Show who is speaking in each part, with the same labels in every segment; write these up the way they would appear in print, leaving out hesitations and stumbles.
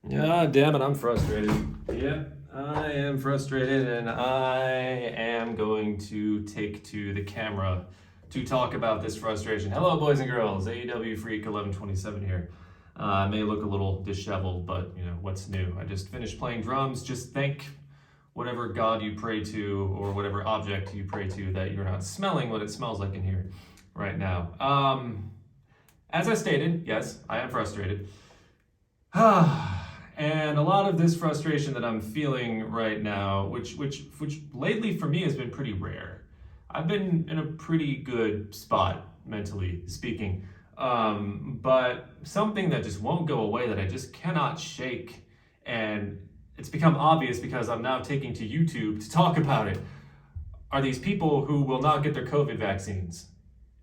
Speaker 1: Yeah, damn it, I'm frustrated. Yeah, I am frustrated, and I am going to take to the camera to talk about this frustration. Hello, boys and girls. AEW Freak 1127 here. I may look a little disheveled, but what's new? I just finished playing drums. Just thank whatever god you pray to or whatever object you pray to that you're not smelling what it smells like in here right now. As I stated, yes, I am frustrated. And a lot of this frustration that I'm feeling right now, which lately for me has been pretty rare. I've been in a pretty good spot, mentally speaking. But something that just won't go away, that I just cannot shake, and it's become obvious because I'm now taking to YouTube to talk about it, are these people who will not get their COVID vaccines.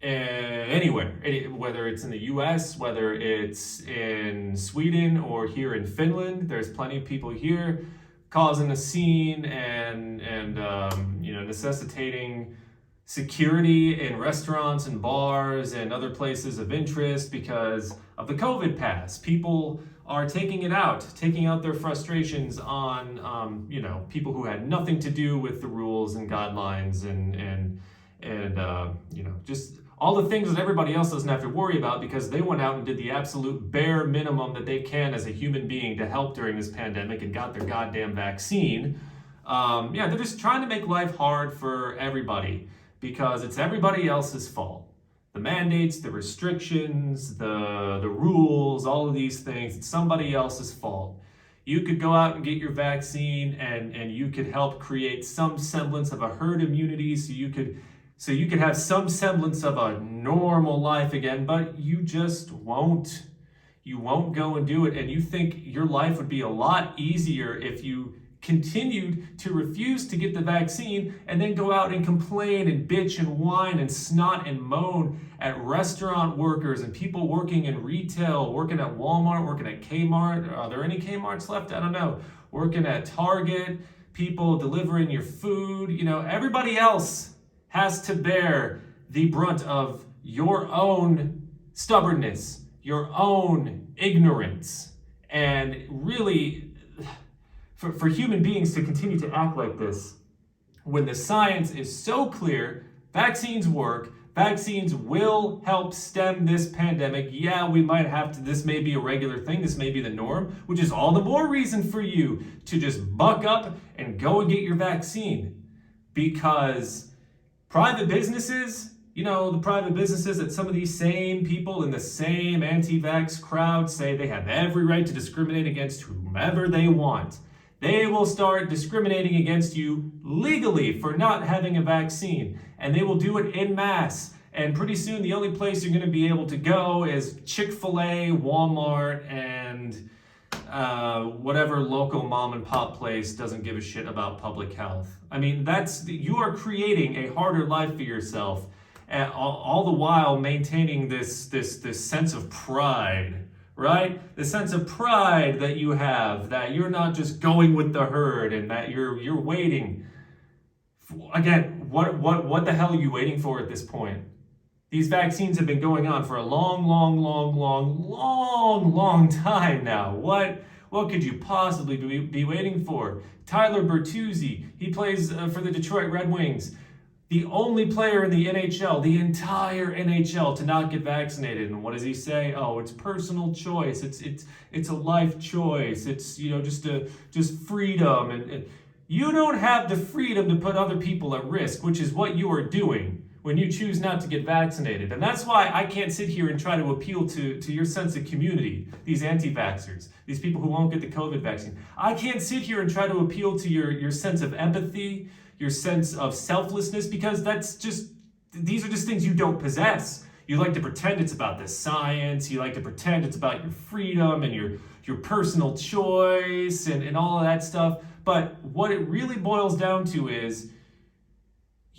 Speaker 1: Anywhere, whether it's in the US, whether it's in Sweden or here in Finland. There's plenty of people here causing a scene and necessitating security in restaurants and bars and other places of interest because of the COVID pass. People are taking out their frustrations on people who had nothing to do with the rules and guidelines and just all the things that everybody else doesn't have to worry about because they went out and did the absolute bare minimum that they can as a human being to help during this pandemic and got their goddamn vaccine. They're just trying to make life hard for everybody because it's everybody else's fault. The mandates, the restrictions, the rules, all of these things, it's somebody else's fault. You could go out and get your vaccine and you could help create some semblance of a herd immunity so you could have some semblance of a normal life again, but you just won't. You won't go and do it, and you think your life would be a lot easier if you continued to refuse to get the vaccine and then go out and complain and bitch and whine and snot and moan at restaurant workers and people working in retail, working at Walmart, working at Kmart. Are there any Kmarts left? I don't know. Working at Target, people delivering your food. Everybody else has to bear the brunt of your own stubbornness, your own ignorance. And really, for human beings to continue to act like this, when the science is so clear, vaccines work, vaccines will help stem this pandemic. Yeah, we might have to, this may be a regular thing, this may be the norm, which is all the more reason for you to just buck up and go and get your vaccine. Because private businesses, the private businesses that some of these same people in the same anti-vax crowd say they have every right to discriminate against whomever they want. They will start discriminating against you legally for not having a vaccine, and they will do it en masse. And pretty soon the only place you're going to be able to go is Chick-fil-A, Walmart, and whatever local mom and pop place doesn't give a shit about public health. I mean, you are creating a harder life for yourself, all the while maintaining this sense of pride, right? The sense of pride that you have, that you're not just going with the herd and that you're waiting. Again, what the hell are you waiting for at this point? These vaccines have been going on for a long time now. What could you possibly be waiting for? Tyler Bertuzzi, he plays for the Detroit Red Wings. The only player in the NHL, the entire NHL, to not get vaccinated. And what does he say? Oh, it's personal choice. It's a life choice. It's just freedom. And you don't have the freedom to put other people at risk, which is what you are doing when you choose not to get vaccinated. And that's why I can't sit here and try to appeal to your sense of community, these anti-vaxxers, these people who won't get the COVID vaccine. I can't sit here and try to appeal to your sense of empathy, your sense of selflessness, because these are just things you don't possess. You like to pretend it's about the science, you like to pretend it's about your freedom and your personal choice and all of that stuff. But what it really boils down to is,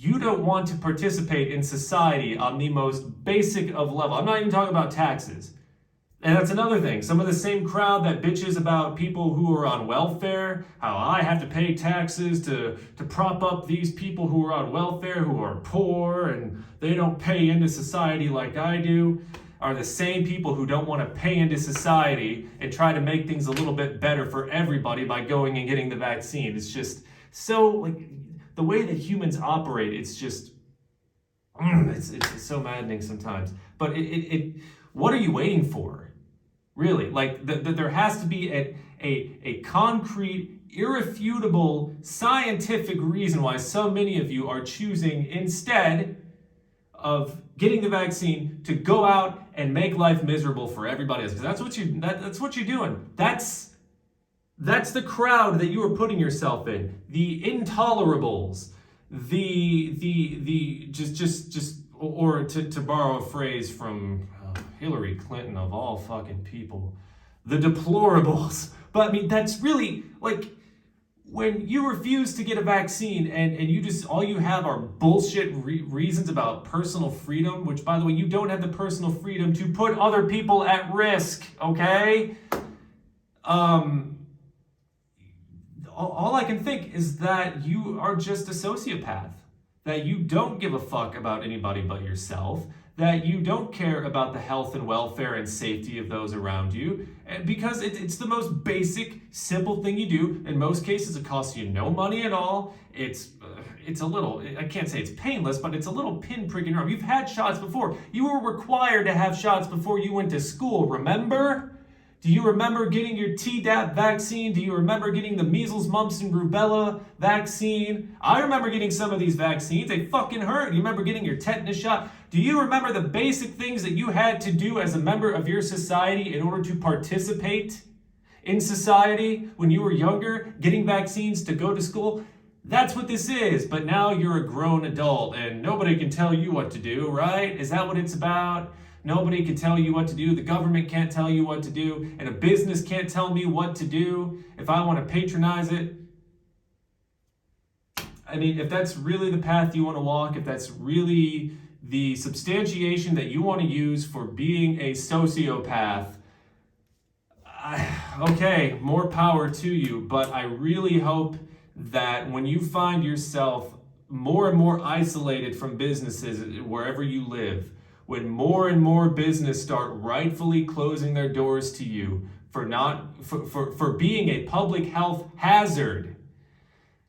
Speaker 1: you don't want to participate in society on the most basic of level. I'm not even talking about taxes. And that's another thing. Some of the same crowd that bitches about people who are on welfare, how I have to pay taxes to prop up these people who are on welfare, who are poor, and they don't pay into society like I do. are the same people who don't want to pay into society and try to make things a little bit better for everybody by going and getting the vaccine. It's just so, like, the way that humans operate, it's just, it's so maddening sometimes. But what are you waiting for? Really? Like, there has to be a concrete, irrefutable, scientific reason why so many of you are choosing, instead of getting the vaccine, to go out and make life miserable for everybody else. Because that's what you're doing. That's the crowd that you are putting yourself in. The intolerables, or to borrow a phrase from Hillary Clinton of all fucking people, the deplorables. But I mean, that's really, like, when you refuse to get a vaccine and you just, all you have are bullshit reasons about personal freedom, which, by the way, you don't have the personal freedom to put other people at risk, okay? All I can think is that you are just a sociopath, that you don't give a fuck about anybody but yourself, that you don't care about the health and welfare and safety of those around you, because it's the most basic, simple thing you do. In most cases, it costs you no money at all. It's a little, I can't say it's painless, but it's a little pinprick in your arm. You've had shots before. You were required to have shots before you went to school, remember? Do you remember getting your Tdap vaccine? Do you remember getting the measles, mumps, and rubella vaccine? I remember getting some of these vaccines. They fucking hurt. Do you remember getting your tetanus shot? Do you remember the basic things that you had to do as a member of your society in order to participate in society when you were younger, getting vaccines to go to school? That's what this is. But now you're a grown adult and nobody can tell you what to do, right? Is that what it's about? Nobody can tell you what to do. The government can't tell you what to do. And a business can't tell me what to do if I want to patronize it. I mean, if that's really the path you want to walk, if that's really the substantiation that you want to use for being a sociopath, okay, more power to you. But I really hope that when you find yourself more and more isolated from businesses wherever you live, when more and more business start rightfully closing their doors to you for being a public health hazard,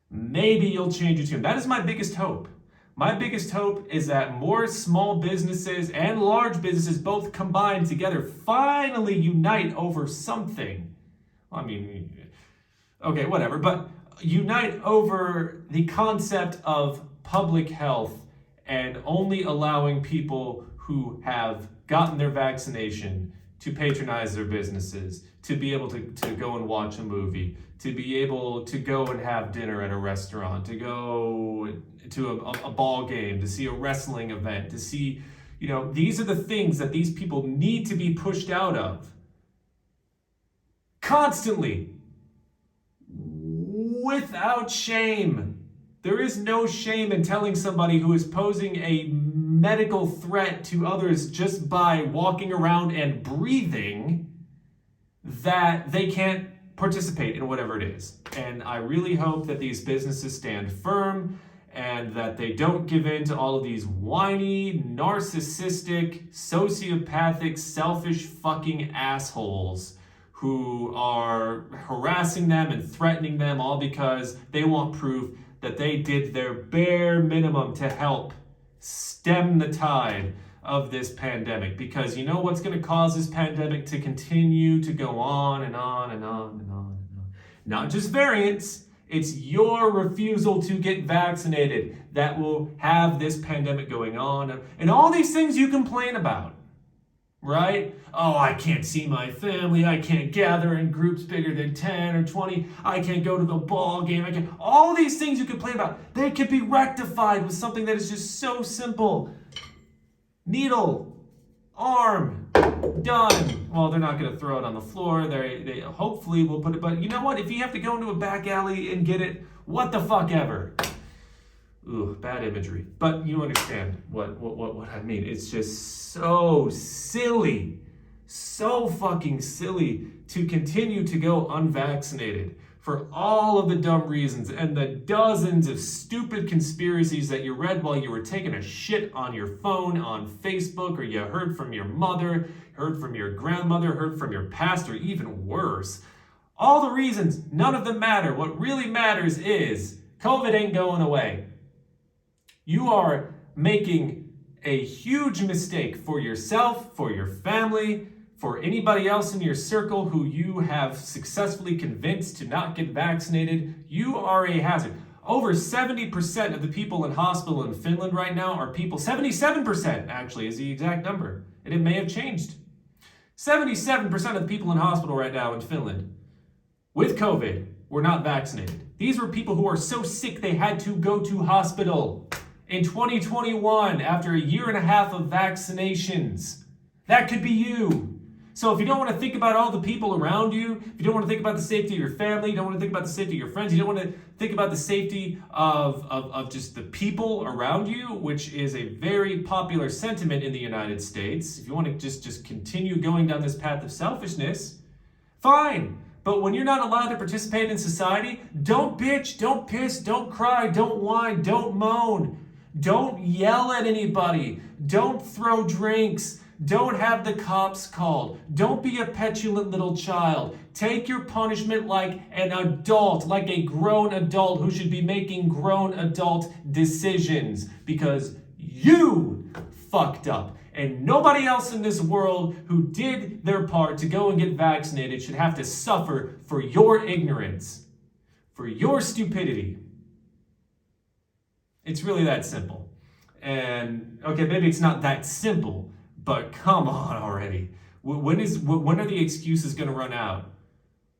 Speaker 1: maybe you'll change your tune. That is my biggest hope. My biggest hope is that more small businesses and large businesses, both combined together, finally unite over something. I mean, okay, whatever, but unite over the concept of public health and only allowing people who have gotten their vaccination to patronize their businesses, to be able to go and watch a movie, to be able to go and have dinner at a restaurant, to go to a ball game, to see a wrestling event, to see, these are the things that these people need to be pushed out of. Constantly. Without shame. There is no shame in telling somebody who is posing a medical threat to others just by walking around and breathing that they can't participate in whatever it is. And I really hope that these businesses stand firm and that they don't give in to all of these whiny, narcissistic, sociopathic, selfish fucking assholes who are harassing them and threatening them all because they want proof that they did their bare minimum to help stem the tide of this pandemic. Because you know what's going to cause this pandemic to continue to go on and on and on and on and on? Not just variants, it's your refusal to get vaccinated that will have this pandemic going on. And all these things you complain about, right? Oh, I can't see my family. I can't gather in groups bigger than 10 or 20. I can't go to the ball game. All these things you complain about, they can be rectified with something that is just so simple. Needle, arm, done. Well, they're not going to throw it on the floor. They hopefully will put it, but you know what? If you have to go into a back alley and get it, what the fuck ever. Ooh, bad imagery. But you understand what I mean. It's just so silly, so fucking silly to continue to go unvaccinated for all of the dumb reasons and the dozens of stupid conspiracies that you read while you were taking a shit on your phone, on Facebook, or you heard from your mother, heard from your grandmother, heard from your pastor, even worse. All the reasons, none of them matter. What really matters is COVID ain't going away. You are making a huge mistake for yourself, for your family, for anybody else in your circle who you have successfully convinced to not get vaccinated. You are a hazard. Over 70% of the people in hospital in Finland right now are people, 77% actually is the exact number, and it may have changed. 77% of the people in hospital right now in Finland with COVID were not vaccinated. These were people who are so sick they had to go to hospital in 2021 after a year and a half of vaccinations. That could be you. So if you don't want to think about all the people around you, if you don't want to think about the safety of your family, you don't want to think about the safety of your friends, you don't want to think about the safety of just the people around you, which is a very popular sentiment in the United States. If you want to just continue going down this path of selfishness, fine. But when you're not allowed to participate in society, don't bitch, don't piss, don't cry, don't whine, don't moan. Don't yell at anybody. Don't throw drinks. Don't have the cops called. Don't be a petulant little child. Take your punishment like an adult, like a grown adult who should be making grown adult decisions, because you fucked up. And nobody else in this world who did their part to go and get vaccinated should have to suffer for your ignorance, for your stupidity. It's really that simple. And okay, maybe it's not that simple, but come on already. When are the excuses going to run out?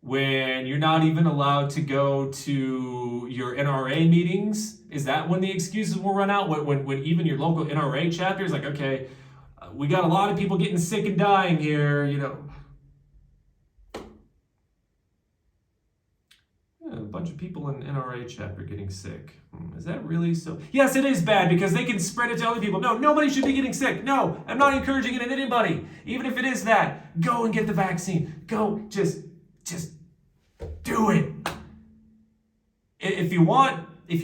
Speaker 1: When you're not even allowed to go to your NRA meetings? Is that when the excuses will run out? When even your local NRA chapter is like, okay, we got a lot of people getting sick and dying here, you know. Yeah, a bunch of people in NRA chapter getting sick. Is that really so? Yes, it is bad because they can spread it to other people. No, nobody should be getting sick. No, I'm not encouraging it in anybody. Even if it is that, go and get the vaccine. Go, just do it. If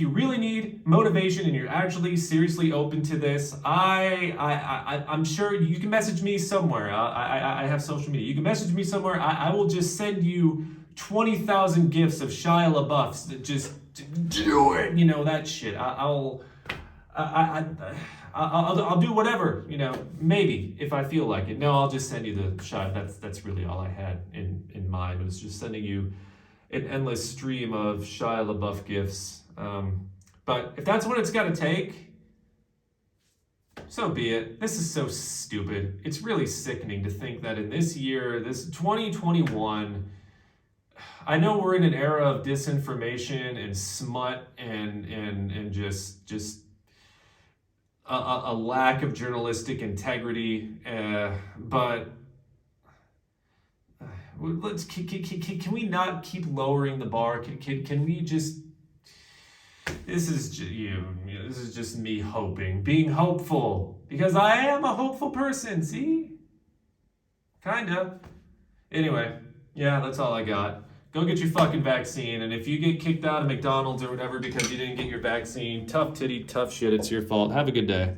Speaker 1: you really need motivation and you're actually seriously open to this, I'm sure you can message me somewhere. I have social media. You can message me somewhere. I will just send you 20,000 gifts of Shia LaBeouf's that just do it. You know, that shit. I'll do whatever, you know, maybe if I feel like it. No, I'll just send you the Shia. That's really all I had in mind. It was just sending you an endless stream of Shia LaBeouf gifts. But if that's what it's got to take, so be it. This is so stupid. It's really sickening to think that in this year, this 2021, I know we're in an era of disinformation and smut and just a lack of journalistic integrity, but can we not keep lowering the bar? Can we just? This is this is just me hoping, being hopeful, because I am a hopeful person. See, kinda. Anyway, yeah, that's all I got. Go get your fucking vaccine, and if you get kicked out of McDonald's or whatever because you didn't get your vaccine, tough titty, tough shit, it's your fault. Have a good day.